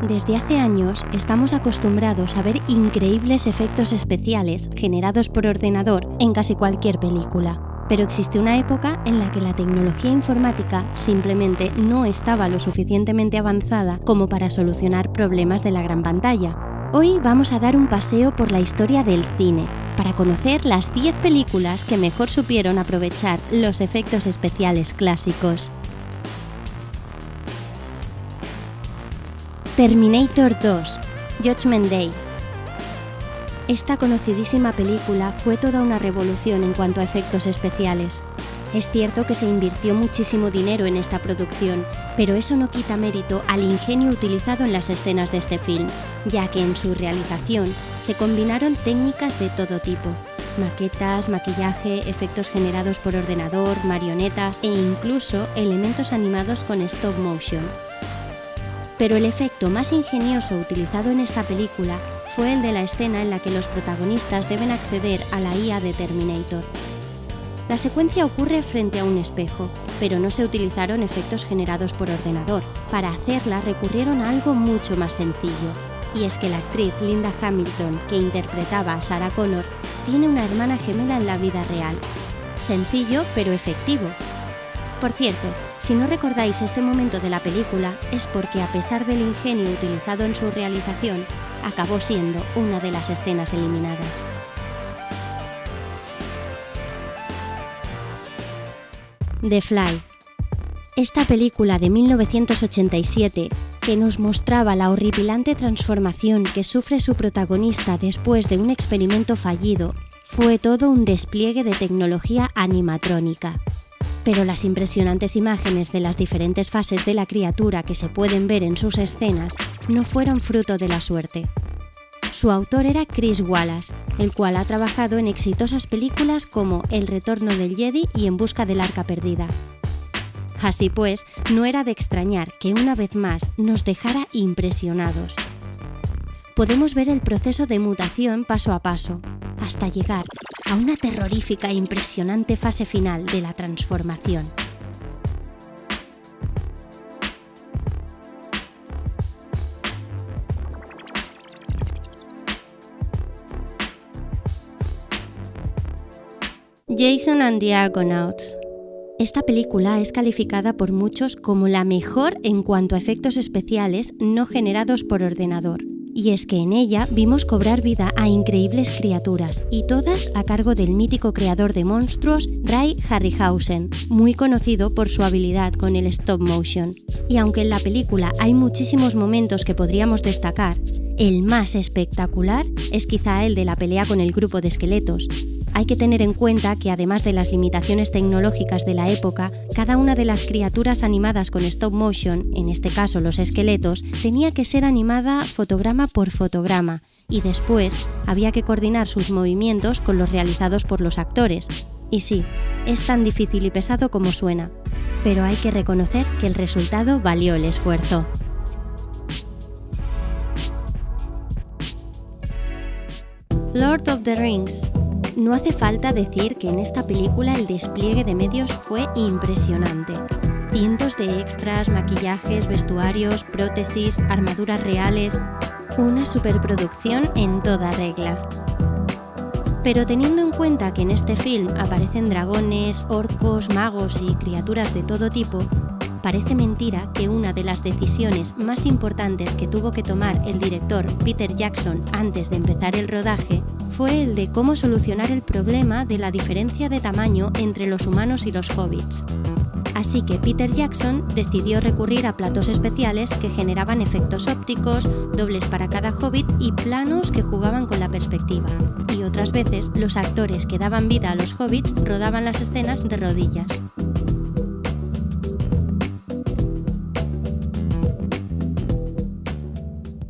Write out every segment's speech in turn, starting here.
Desde hace años estamos acostumbrados a ver increíbles efectos especiales generados por ordenador en casi cualquier película. Pero existe una época en la que la tecnología informática simplemente no estaba lo suficientemente avanzada como para solucionar problemas de la gran pantalla. Hoy vamos a dar un paseo por la historia del cine, para conocer las 10 películas que mejor supieron aprovechar los efectos especiales clásicos. Terminator 2, Judgment Day. Esta conocidísima película fue toda una revolución en cuanto a efectos especiales. Es cierto que se invirtió muchísimo dinero en esta producción, pero eso no quita mérito al ingenio utilizado en las escenas de este film, ya que en su realización se combinaron técnicas de todo tipo: maquetas, maquillaje, efectos generados por ordenador, marionetas e incluso elementos animados con stop motion. Pero el efecto más ingenioso utilizado en esta película fue el de la escena en la que los protagonistas deben acceder a la IA de Terminator. La secuencia ocurre frente a un espejo, pero no se utilizaron efectos generados por ordenador. Para hacerla recurrieron a algo mucho más sencillo. Y es que la actriz Linda Hamilton, que interpretaba a Sarah Connor, tiene una hermana gemela en la vida real. Sencillo, pero efectivo. Por cierto, si no recordáis este momento de la película, es porque a pesar del ingenio utilizado en su realización, acabó siendo una de las escenas eliminadas. The Fly. Esta película de 1987, que nos mostraba la horripilante transformación que sufre su protagonista después de un experimento fallido, fue todo un despliegue de tecnología animatrónica. Pero las impresionantes imágenes de las diferentes fases de la criatura que se pueden ver en sus escenas no fueron fruto de la suerte. Su autor era Chris Wallace, el cual ha trabajado en exitosas películas como El retorno del Jedi y En busca del arca perdida. Así pues, no era de extrañar que una vez más nos dejara impresionados. Podemos ver el proceso de mutación paso a paso, hasta llegar a una terrorífica e impresionante fase final de la transformación. Jason and the Argonauts. Esta película es calificada por muchos como la mejor en cuanto a efectos especiales no generados por ordenador. Y es que en ella vimos cobrar vida a increíbles criaturas, y todas a cargo del mítico creador de monstruos, Ray Harryhausen, muy conocido por su habilidad con el stop motion. Y aunque en la película hay muchísimos momentos que podríamos destacar, el más espectacular es quizá el de la pelea con el grupo de esqueletos. Hay que tener en cuenta que además de las limitaciones tecnológicas de la época, cada una de las criaturas animadas con stop motion, en este caso los esqueletos, tenía que ser animada fotograma por fotograma, y después había que coordinar sus movimientos con los realizados por los actores. Y sí, es tan difícil y pesado como suena, pero hay que reconocer que el resultado valió el esfuerzo. Lord of the Rings. No hace falta decir que en esta película el despliegue de medios fue impresionante. Cientos de extras, maquillajes, vestuarios, prótesis, armaduras reales. Una superproducción en toda regla. Pero teniendo en cuenta que en este film aparecen dragones, orcos, magos y criaturas de todo tipo, parece mentira que una de las decisiones más importantes que tuvo que tomar el director Peter Jackson antes de empezar el rodaje fue el de cómo solucionar el problema de la diferencia de tamaño entre los humanos y los hobbits. Así que Peter Jackson decidió recurrir a platos especiales que generaban efectos ópticos, dobles para cada hobbit y planos que jugaban con la perspectiva. Y otras veces, los actores que daban vida a los hobbits rodaban las escenas de rodillas.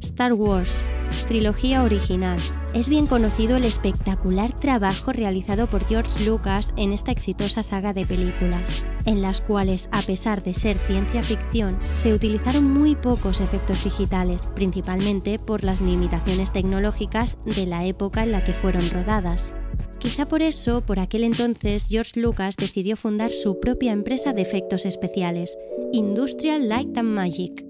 Star Wars, trilogía original. Es bien conocido el espectacular trabajo realizado por George Lucas en esta exitosa saga de películas, en las cuales, a pesar de ser ciencia ficción, se utilizaron muy pocos efectos digitales, principalmente por las limitaciones tecnológicas de la época en la que fueron rodadas. Quizá por eso, por aquel entonces, George Lucas decidió fundar su propia empresa de efectos especiales, Industrial Light and Magic.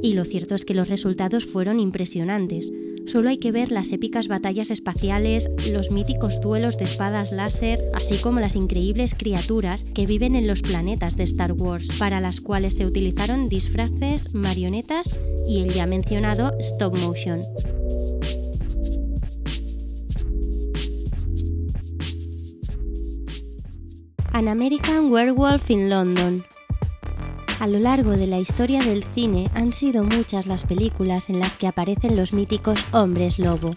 Y lo cierto es que los resultados fueron impresionantes. Solo hay que ver las épicas batallas espaciales, los míticos duelos de espadas láser, así como las increíbles criaturas que viven en los planetas de Star Wars, para las cuales se utilizaron disfraces, marionetas y el ya mencionado stop motion. An American Werewolf in London. A lo largo de la historia del cine han sido muchas las películas en las que aparecen los míticos hombres lobo,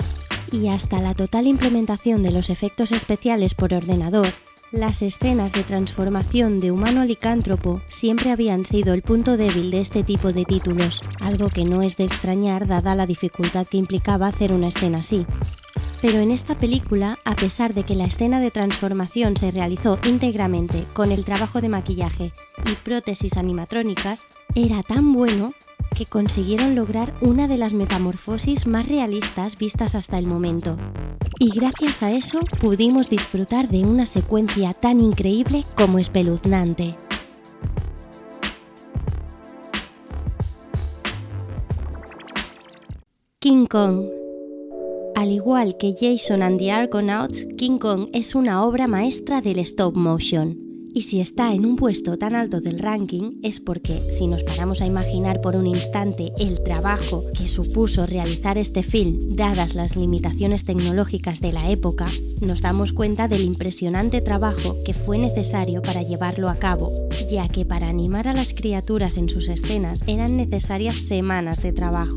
y hasta la total implementación de los efectos especiales por ordenador, las escenas de transformación de humano a licántropo siempre habían sido el punto débil de este tipo de títulos, algo que no es de extrañar dada la dificultad que implicaba hacer una escena así. Pero en esta película, a pesar de que la escena de transformación se realizó íntegramente con el trabajo de maquillaje y prótesis animatrónicas, era tan bueno que consiguieron lograr una de las metamorfosis más realistas vistas hasta el momento. Y gracias a eso pudimos disfrutar de una secuencia tan increíble como espeluznante. King Kong. Al igual que Jason and the Argonauts, King Kong es una obra maestra del stop motion. Y si está en un puesto tan alto del ranking es porque, si nos paramos a imaginar por un instante el trabajo que supuso realizar este film, dadas las limitaciones tecnológicas de la época, nos damos cuenta del impresionante trabajo que fue necesario para llevarlo a cabo, ya que para animar a las criaturas en sus escenas eran necesarias semanas de trabajo.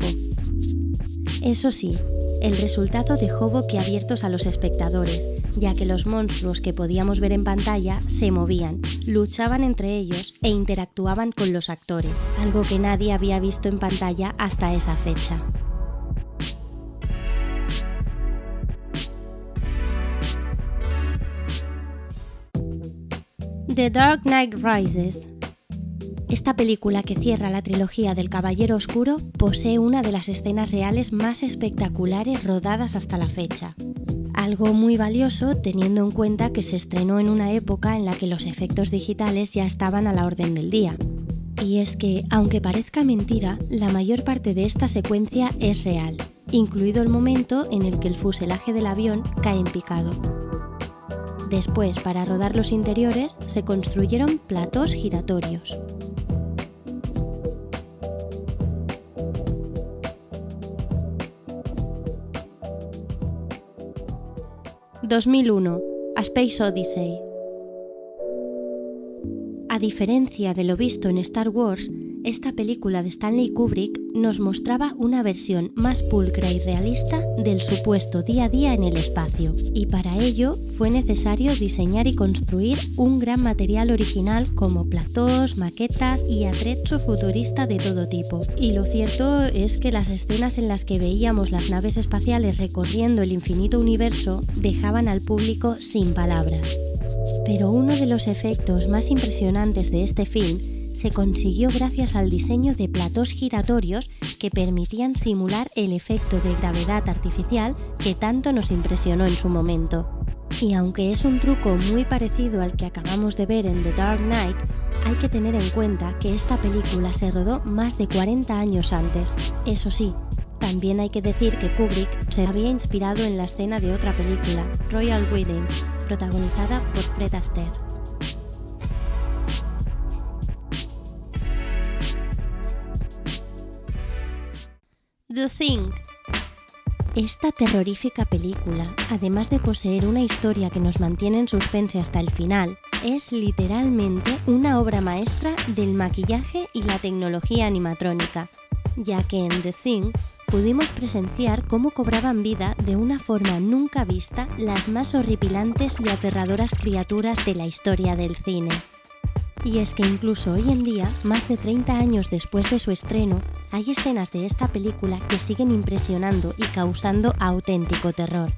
Eso sí, el resultado dejó boquiabiertos a los espectadores, ya que los monstruos que podíamos ver en pantalla se movían, luchaban entre ellos e interactuaban con los actores, algo que nadie había visto en pantalla hasta esa fecha. The Dark Knight Rises. Esta película que cierra la trilogía del Caballero Oscuro posee una de las escenas reales más espectaculares rodadas hasta la fecha. Algo muy valioso teniendo en cuenta que se estrenó en una época en la que los efectos digitales ya estaban a la orden del día. Y es que, aunque parezca mentira, la mayor parte de esta secuencia es real, incluido el momento en el que el fuselaje del avión cae en picado. Después, para rodar los interiores, se construyeron platós giratorios. ...2001, A Space Odyssey. A diferencia de lo visto en Star Wars, esta película de Stanley Kubrick nos mostraba una versión más pulcra y realista del supuesto día a día en el espacio, y para ello fue necesario diseñar y construir un gran material original como platós, maquetas y atrezzo futurista de todo tipo. Y lo cierto es que las escenas en las que veíamos las naves espaciales recorriendo el infinito universo dejaban al público sin palabras. Pero uno de los efectos más impresionantes de este film se consiguió gracias al diseño de platós giratorios que permitían simular el efecto de gravedad artificial que tanto nos impresionó en su momento. Y aunque es un truco muy parecido al que acabamos de ver en The Dark Knight, hay que tener en cuenta que esta película se rodó más de 40 años antes. Eso sí, también hay que decir que Kubrick se había inspirado en la escena de otra película, Royal Wedding, protagonizada por Fred Astaire. The Thing. Esta terrorífica película, además de poseer una historia que nos mantiene en suspense hasta el final, es literalmente una obra maestra del maquillaje y la tecnología animatrónica, ya que en The Thing pudimos presenciar cómo cobraban vida de una forma nunca vista las más horripilantes y aterradoras criaturas de la historia del cine. Y es que incluso hoy en día, más de 30 años después de su estreno, hay escenas de esta película que siguen impresionando y causando auténtico terror.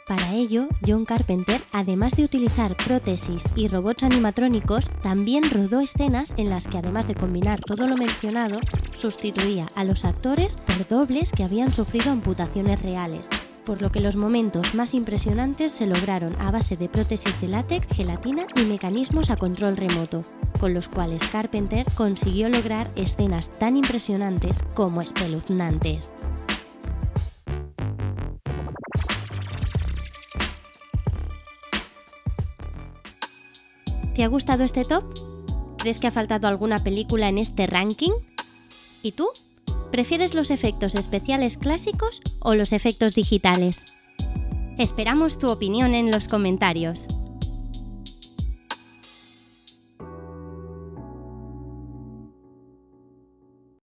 Para ello, John Carpenter, además de utilizar prótesis y robots animatrónicos, también rodó escenas en las que, además de combinar todo lo mencionado, sustituía a los actores por dobles que habían sufrido amputaciones reales, por lo que los momentos más impresionantes se lograron a base de prótesis de látex, gelatina y mecanismos a control remoto, con los cuales Carpenter consiguió lograr escenas tan impresionantes como espeluznantes. ¿Te ha gustado este top? ¿Crees que ha faltado alguna película en este ranking? ¿Y tú? ¿Prefieres los efectos especiales clásicos o los efectos digitales? Esperamos tu opinión en los comentarios.